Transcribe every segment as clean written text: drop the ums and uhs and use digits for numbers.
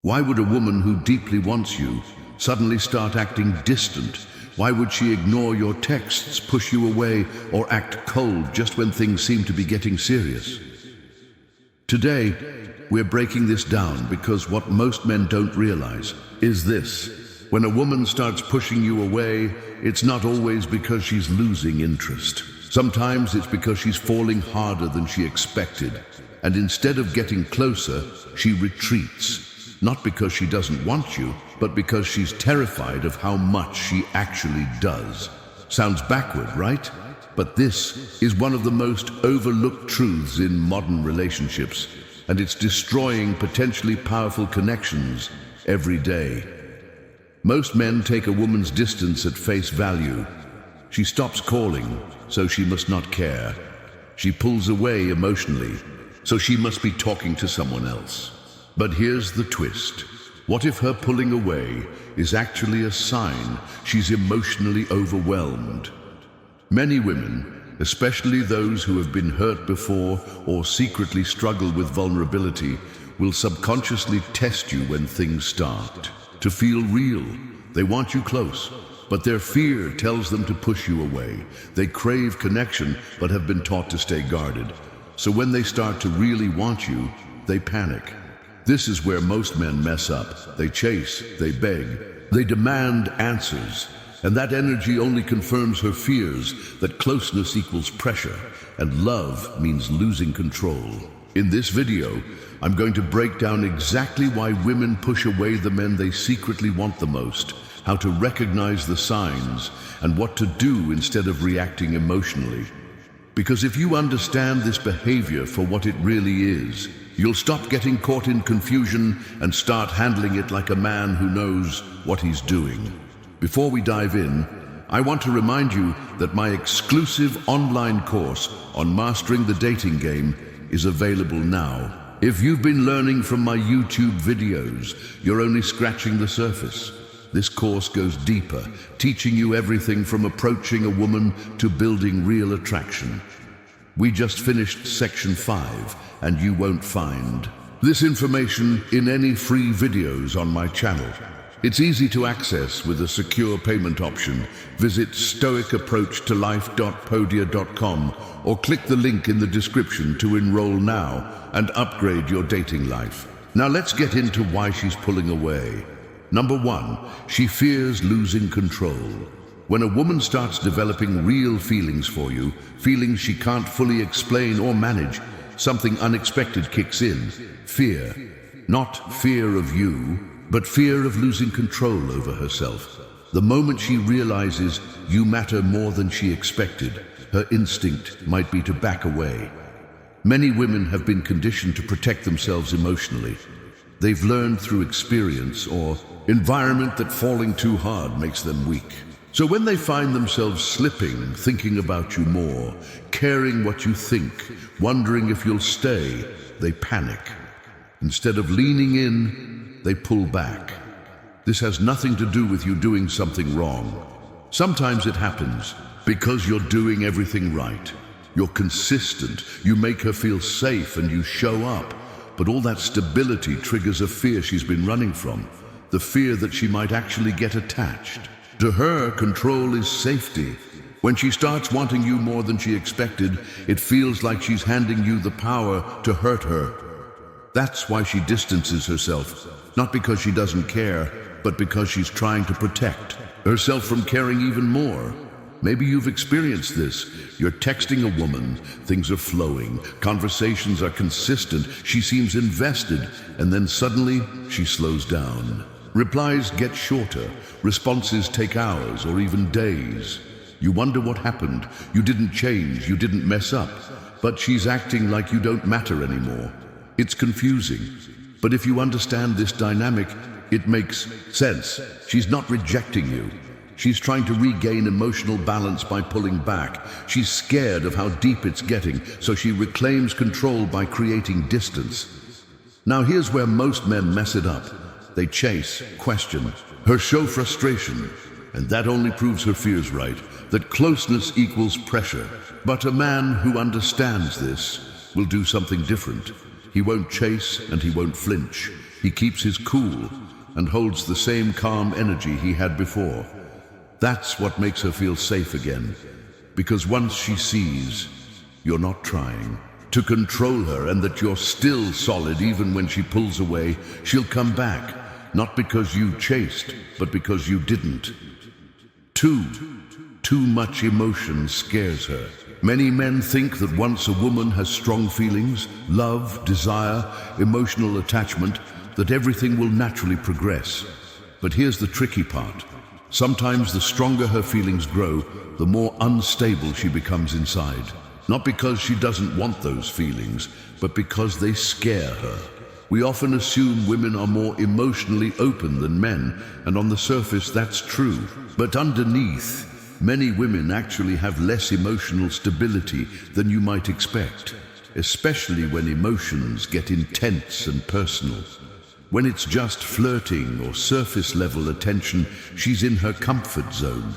Why would a woman who deeply wants you suddenly start acting distant? Why would she ignore your texts, push you away, or act cold just when things seem to be getting serious? Today, we're breaking this down because what most men don't realize is this. When a woman starts pushing you away, it's not always because she's losing interest. Sometimes it's because she's falling harder than she expected. And instead of getting closer, she retreats. Not because she doesn't want you, but because she's terrified of how much she actually does. Sounds backward, right? But this is one of the most overlooked truths in modern relationships, and it's destroying potentially powerful connections every day. Most men take a woman's distance at face value. She stops calling, so she must not care. She pulls away emotionally, so she must be talking to someone else. But here's the twist. What if her pulling away is actually a sign she's emotionally overwhelmed? Many women, especially those who have been hurt before or secretly struggle with vulnerability, will subconsciously test you when things start to feel real. They want you close, but their fear tells them to push you away. They crave connection, but have been taught to stay guarded. So when they start to really want you, they panic. This is where most men mess up. They chase, they beg, they demand answers. And that energy only confirms her fears that closeness equals pressure, and love means losing control. In this video, I'm going to break down exactly why women push away the men they secretly want the most, how to recognize the signs, and what to do instead of reacting emotionally. Because if you understand this behavior for what it really is, you'll stop getting caught in confusion and start handling it like a man who knows what he's doing. Before we dive in, I want to remind you that my exclusive online course on mastering the dating game is available now. If you've been learning from my YouTube videos, you're only scratching the surface. This course goes deeper, teaching you everything from approaching a woman to building real attraction. We just finished section 5, and you won't find this information in any free videos on my channel. It's easy to access with a secure payment option. Visit stoicapproachtolife.podia.com or click the link in the description to enroll now and upgrade your dating life. Now let's get into why she's pulling away. Number 1, she fears losing control. When a woman starts developing real feelings for you, feelings she can't fully explain or manage, something unexpected kicks in. Fear. Not fear of you, but fear of losing control over herself. The moment she realizes you matter more than she expected, her instinct might be to back away. Many women have been conditioned to protect themselves emotionally. They've learned through experience or environment that falling too hard makes them weak. So when they find themselves slipping, thinking about you more, caring what you think, wondering if you'll stay, they panic. Instead of leaning in, they pull back. This has nothing to do with you doing something wrong. Sometimes it happens because you're doing everything right. You're consistent, you make her feel safe, and you show up. But all that stability triggers a fear she's been running from, the fear that she might actually get attached. To her, control is safety. When she starts wanting you more than she expected, it feels like she's handing you the power to hurt her. That's why she distances herself, not because she doesn't care, but because she's trying to protect herself from caring even more. Maybe you've experienced this. You're texting a woman, things are flowing, conversations are consistent, she seems invested, and then suddenly she slows down. Replies get shorter, responses take hours or even days. You wonder what happened. You didn't change, you didn't mess up, but she's acting like you don't matter anymore. It's confusing, but if you understand this dynamic, it makes sense. She's not rejecting you. She's trying to regain emotional balance by pulling back. She's scared of how deep it's getting, so she reclaims control by creating distance. Now here's where most men mess it up. They chase, question, her show frustration, and that only proves her fears right, that closeness equals pressure. But a man who understands this will do something different. He won't chase and he won't flinch. He keeps his cool and holds the same calm energy he had before. That's what makes her feel safe again, because once she sees you're not trying to control her and that you're still solid even when she pulls away, she'll come back, not because you chased, but because you didn't. Too much emotion scares her. Many men think that once a woman has strong feelings, love, desire, emotional attachment, that everything will naturally progress. But here's the tricky part. Sometimes the stronger her feelings grow, the more unstable she becomes inside. Not because she doesn't want those feelings, but because they scare her. We often assume women are more emotionally open than men, and on the surface that's true. But underneath, many women actually have less emotional stability than you might expect, especially when emotions get intense and personal. When it's just flirting or surface-level attention, she's in her comfort zone.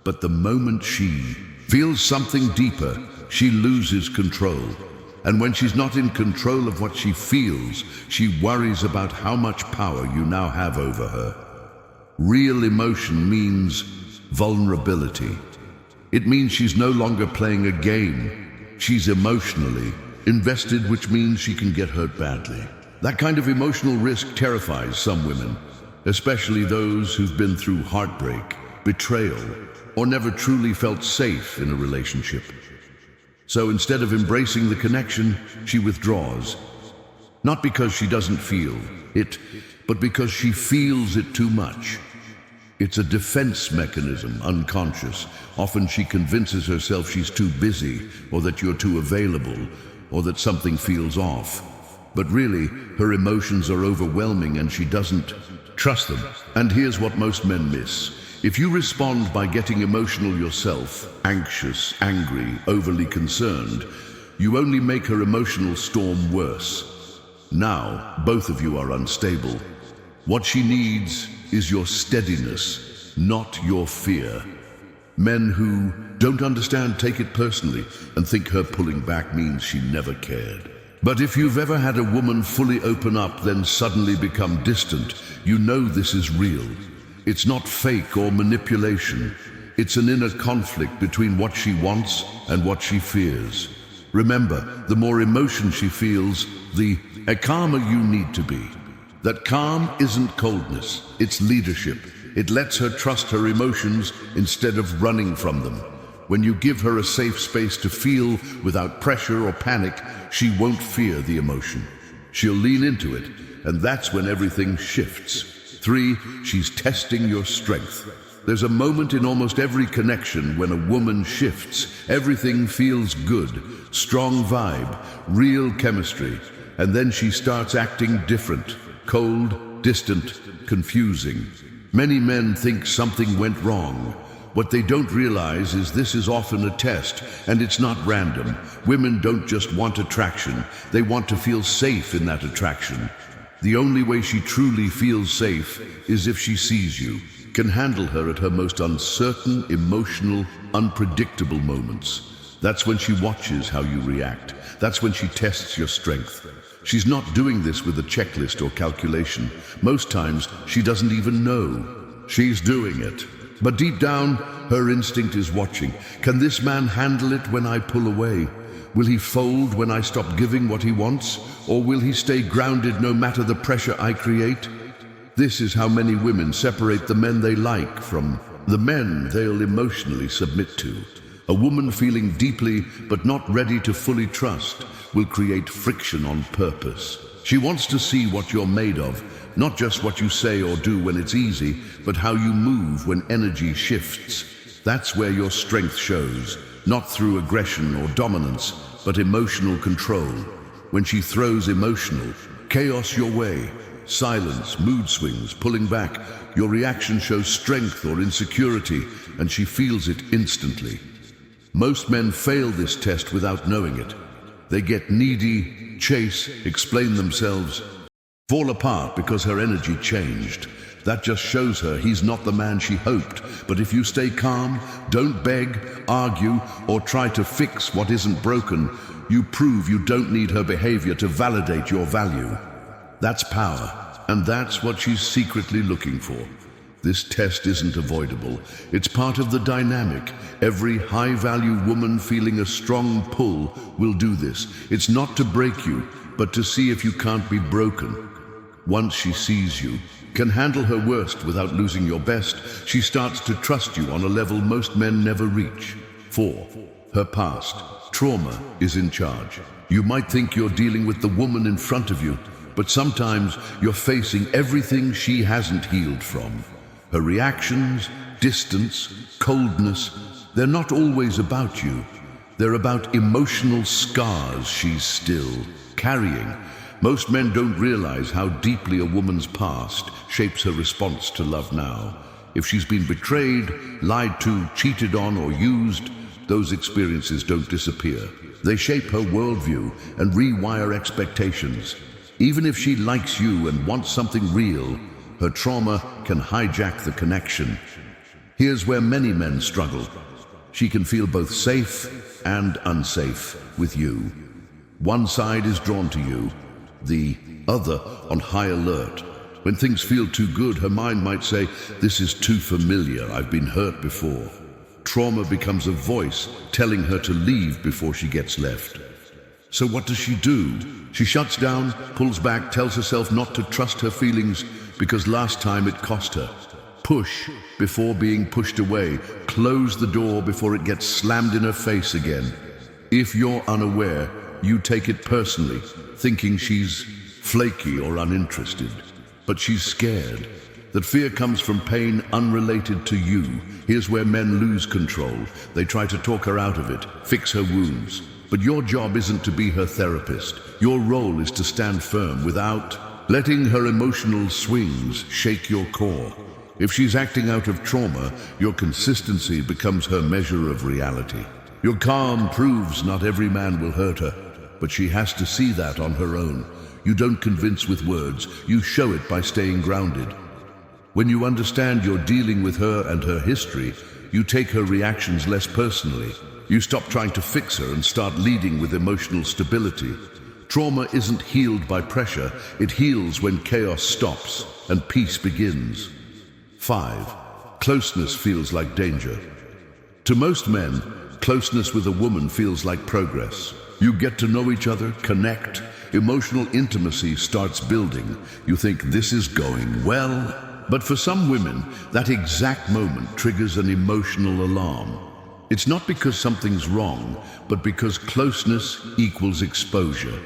But the moment she feels something deeper, she loses control. And when she's not in control of what she feels, she worries about how much power you now have over her. Real emotion means vulnerability. It means she's no longer playing a game. She's emotionally invested, which means she can get hurt badly. That kind of emotional risk terrifies some women, especially those who've been through heartbreak, betrayal, or never truly felt safe in a relationship. So instead of embracing the connection, she withdraws. Not because she doesn't feel it, but because she feels it too much. It's a defense mechanism, unconscious. Often she convinces herself she's too busy, or that you're too available, or that something feels off. But really, her emotions are overwhelming and she doesn't trust them. And here's what most men miss. If you respond by getting emotional yourself, anxious, angry, overly concerned, you only make her emotional storm worse. Now, both of you are unstable. What she needs is your steadiness, not your fear. Men who don't understand take it personally and think her pulling back means she never cared. But if you've ever had a woman fully open up, then suddenly become distant, you know this is real. It's not fake or manipulation. It's an inner conflict between what she wants and what she fears. Remember, the more emotion she feels, the calmer you need to be. That calm isn't coldness, it's leadership. It lets her trust her emotions instead of running from them. When you give her a safe space to feel without pressure or panic, she won't fear the emotion. She'll lean into it, and that's when everything shifts. 3, she's testing your strength. There's a moment in almost every connection when a woman shifts. Everything feels good, strong vibe, real chemistry, and then she starts acting different, cold, distant, confusing. Many men think something went wrong. What they don't realize is this is often a test, and it's not random. Women don't just want attraction, they want to feel safe in that attraction. The only way she truly feels safe is if she sees you, can handle her at her most uncertain, emotional, unpredictable moments. That's when she watches how you react. That's when she tests your strength. She's not doing this with a checklist or calculation. Most times, she doesn't even know she's doing it. But deep down, her instinct is watching. Can this man handle it when I pull away? Will he fold when I stop giving what he wants? Or will he stay grounded no matter the pressure I create? This is how many women separate the men they like from the men they'll emotionally submit to. A woman feeling deeply but not ready to fully trust will create friction on purpose. She wants to see what you're made of, not just what you say or do when it's easy, but how you move when energy shifts. That's where your strength shows, not through aggression or dominance, but emotional control. When she throws emotional chaos your way, silence, mood swings, pulling back, your reaction shows strength or insecurity, and she feels it instantly. Most men fail this test without knowing it. They get needy, chase, explain themselves, fall apart because her energy changed. That just shows her he's not the man she hoped. But if you stay calm, don't beg, argue, or try to fix what isn't broken, you prove you don't need her behavior to validate your value. That's power. And that's what she's secretly looking for. This test isn't avoidable. It's part of the dynamic. Every high-value woman feeling a strong pull will do this. It's not to break you, but to see if you can't be broken. Once she sees you, can handle her worst without losing your best, she starts to trust you on a level most men never reach. 4. Her past. Trauma is in charge. You might think you're dealing with the woman in front of you, but sometimes you're facing everything she hasn't healed from. Her reactions, distance, coldness, they're not always about you. They're about emotional scars she's still carrying. Most men don't realize how deeply a woman's past shapes her response to love now. If she's been betrayed, lied to, cheated on, or used, those experiences don't disappear. They shape her worldview and rewire expectations. Even if she likes you and wants something real, her trauma can hijack the connection. Here's where many men struggle. She can feel both safe and unsafe with you. One side is drawn to you, the other on high alert. When things feel too good, her mind might say, "This is too familiar, I've been hurt before." Trauma becomes a voice telling her to leave before she gets left. So what does she do? She shuts down, pulls back, tells herself not to trust her feelings because last time it cost her. Push before being pushed away. Close the door before it gets slammed in her face again. If you're unaware, you take it personally, thinking she's flaky or uninterested. But she's scared. That fear comes from pain unrelated to you. Here's where men lose control. They try to talk her out of it, fix her wounds. But your job isn't to be her therapist. Your role is to stand firm without letting her emotional swings shake your core. If she's acting out of trauma, your consistency becomes her measure of reality. Your calm proves not every man will hurt her, but she has to see that on her own. You don't convince with words, you show it by staying grounded. When you understand you're dealing with her and her history, you take her reactions less personally. You stop trying to fix her and start leading with emotional stability. Trauma isn't healed by pressure, it heals when chaos stops and peace begins. 5. Closeness feels like danger. To most men, closeness with a woman feels like progress. You get to know each other, connect, emotional intimacy starts building. You think this is going well. But for some women, that exact moment triggers an emotional alarm. It's not because something's wrong, but because closeness equals exposure.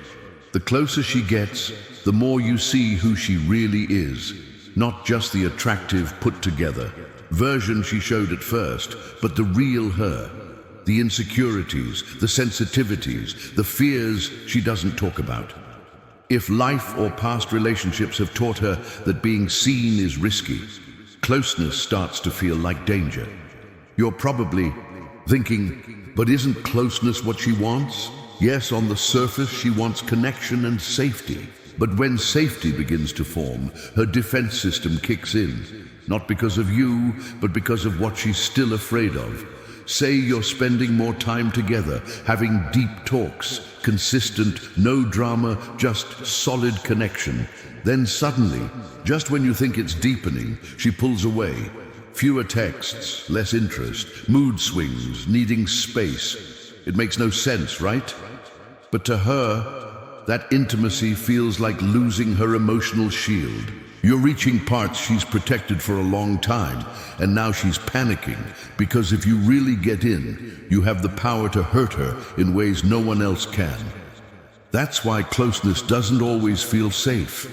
The closer she gets, the more you see who she really is, not just the attractive, put-together version she showed at first, but the real her. The insecurities, the sensitivities, the fears she doesn't talk about. If life or past relationships have taught her that being seen is risky, closeness starts to feel like danger. You're probably thinking, but isn't closeness what she wants? Yes, on the surface she wants connection and safety. But when safety begins to form, her defense system kicks in. Not because of you, but because of what she's still afraid of. Say you're spending more time together, having deep talks, consistent, no drama, just solid connection. Then suddenly, just when you think it's deepening, she pulls away. Fewer texts, less interest, mood swings, needing space. It makes no sense, right? But to her, that intimacy feels like losing her emotional shield. You're reaching parts she's protected for a long time, and now she's panicking, because if you really get in, you have the power to hurt her in ways no one else can. That's why closeness doesn't always feel safe.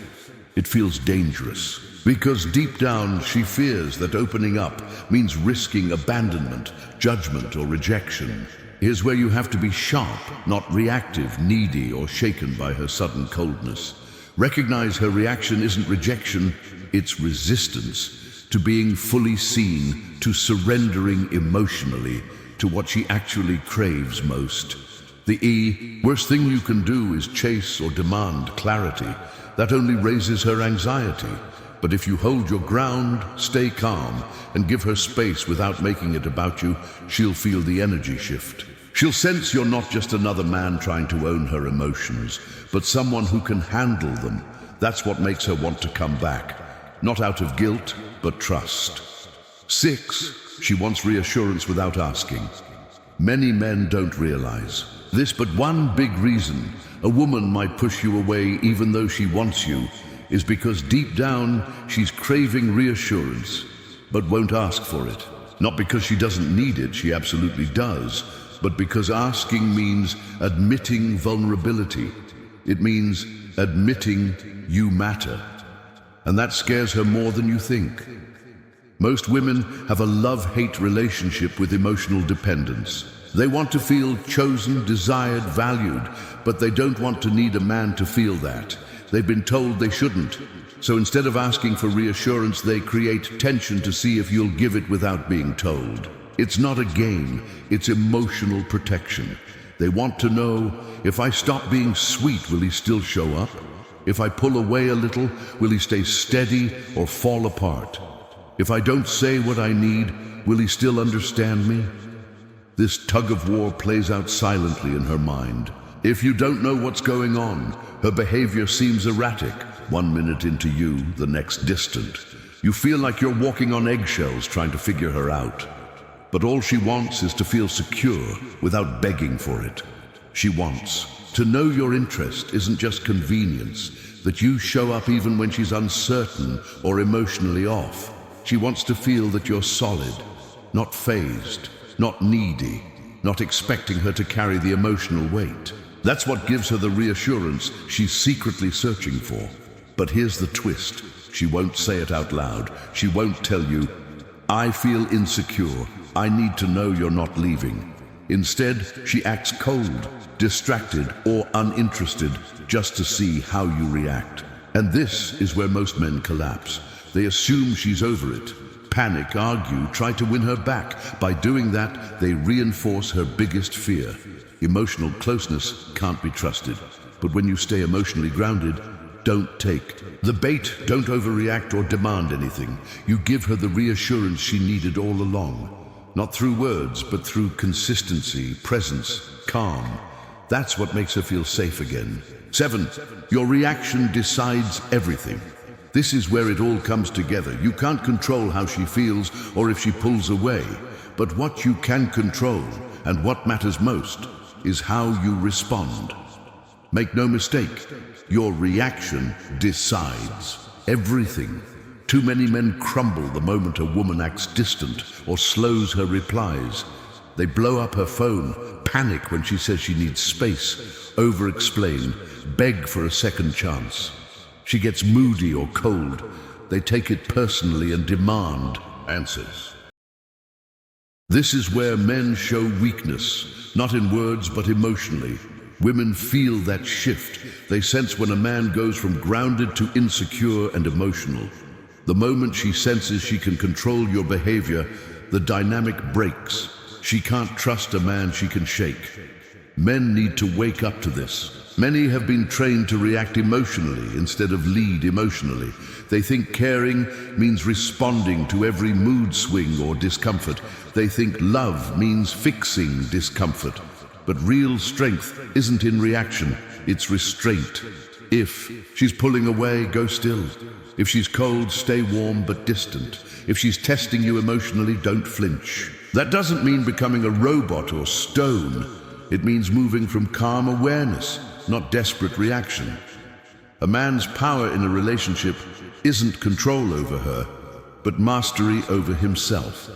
It feels dangerous. Because deep down, she fears that opening up means risking abandonment, judgment, or rejection. Here's where you have to be sharp, not reactive, needy, or shaken by her sudden coldness. Recognize her reaction isn't rejection, it's resistance to being fully seen, to surrendering emotionally to what she actually craves most. The worst thing you can do is chase or demand clarity. That only raises her anxiety. But if you hold your ground, stay calm, and give her space without making it about you, she'll feel the energy shift. She'll sense you're not just another man trying to own her emotions, but someone who can handle them. That's what makes her want to come back. Not out of guilt, but trust. 6, she wants reassurance without asking. Many men don't realize this, but one big reason a woman might push you away even though she wants you is because deep down she's craving reassurance, but won't ask for it. Not because she doesn't need it, she absolutely does, but because asking means admitting vulnerability. It means admitting you matter. And that scares her more than you think. Most women have a love-hate relationship with emotional dependence. They want to feel chosen, desired, valued, but they don't want to need a man to feel that. They've been told they shouldn't. So instead of asking for reassurance, they create tension to see if you'll give it without being told. It's not a game, it's emotional protection. They want to know, if I stop being sweet, will he still show up? If I pull away a little, will he stay steady or fall apart? If I don't say what I need, will he still understand me? This tug of war plays out silently in her mind. If you don't know what's going on, her behavior seems erratic. 1 minute into you, the next distant. You feel like you're walking on eggshells trying to figure her out. But all she wants is to feel secure without begging for it. She wants to know your interest isn't just convenience, that you show up even when she's uncertain or emotionally off. She wants to feel that you're solid, not phased, not needy, not expecting her to carry the emotional weight. That's what gives her the reassurance she's secretly searching for. But here's the twist. She won't say it out loud. She won't tell you, I feel insecure. I need to know you're not leaving. Instead, she acts cold, distracted, or uninterested just to see how you react. And this is where most men collapse. They assume she's over it, panic, argue, try to win her back. By doing that, they reinforce her biggest fear. Emotional closeness can't be trusted. But when you stay emotionally grounded, don't take the bait, don't overreact or demand anything. You give her the reassurance she needed all along. Not through words, but through consistency, presence, calm. That's what makes her feel safe again. 7, your reaction decides everything. This is where it all comes together. You can't control how she feels or if she pulls away. But what you can control, and what matters most, is how you respond. Make no mistake, your reaction decides everything. Too many men crumble the moment a woman acts distant or slows her replies. They blow up her phone, panic when she says she needs space, over-explain, beg for a second chance. She gets moody or cold. They take it personally and demand answers. This is where men show weakness, not in words but emotionally. Women feel that shift. They sense when a man goes from grounded to insecure and emotional. The moment she senses she can control your behavior, the dynamic breaks. She can't trust a man she can shake. Men need to wake up to this. Many have been trained to react emotionally instead of lead emotionally. They think caring means responding to every mood swing or discomfort. They think love means fixing discomfort. But real strength isn't in reaction, it's restraint. If she's pulling away, go still. If she's cold, stay warm but distant. If she's testing you emotionally, don't flinch. That doesn't mean becoming a robot or stone. It means moving from calm awareness, not desperate reaction. A man's power in a relationship isn't control over her, but mastery over himself.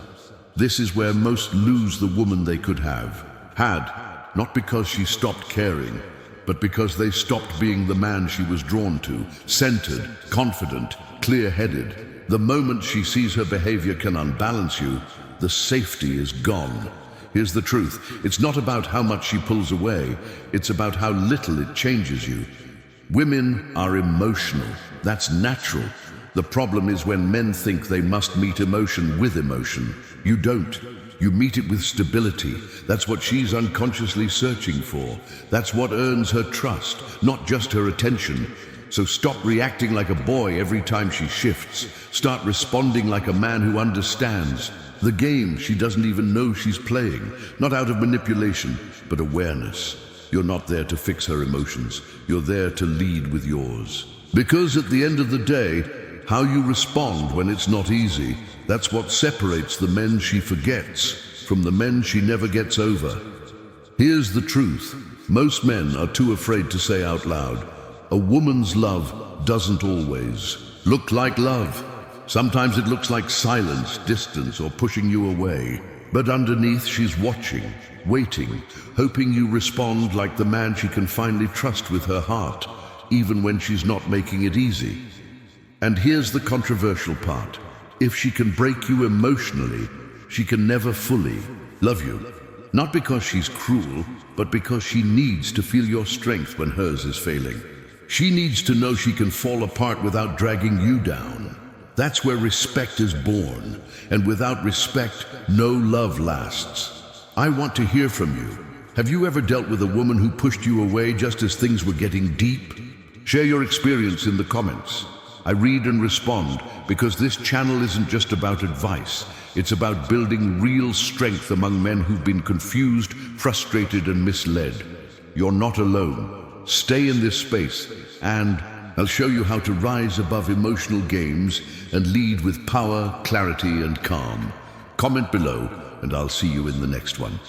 This is where most lose the woman they could have. Had, not because she stopped caring, but because they stopped being the man she was drawn to, centered, confident, clear-headed. The moment she sees her behavior can unbalance you, the safety is gone. Here's the truth. It's not about how much she pulls away. It's about how little it changes you. Women are emotional. That's natural. The problem is when men think they must meet emotion with emotion. You don't. You meet it with stability. That's what she's unconsciously searching for. That's what earns her trust, not just her attention. So stop reacting like a boy every time she shifts. Start responding like a man who understands. The game she doesn't even know she's playing, not out of manipulation, but awareness. You're not there to fix her emotions. You're there to lead with yours. Because at the end of the day, how you respond when it's not easy, that's what separates the men she forgets from the men she never gets over. Here's the truth. Most men are too afraid to say out loud, a woman's love doesn't always look like love. Sometimes it looks like silence, distance, or pushing you away. But underneath, she's watching, waiting, hoping you respond like the man she can finally trust with her heart, even when she's not making it easy. And here's the controversial part. If she can break you emotionally, she can never fully love you. Not because she's cruel, but because she needs to feel your strength when hers is failing. She needs to know she can fall apart without dragging you down. That's where respect is born, and without respect, no love lasts. I want to hear from you. Have you ever dealt with a woman who pushed you away just as things were getting deep? Share your experience in the comments. I read and respond because this channel isn't just about advice. It's about building real strength among men who've been confused, frustrated, and misled. You're not alone. Stay in this space, and I'll show you how to rise above emotional games and lead with power, clarity, and calm. Comment below, and I'll see you in the next one.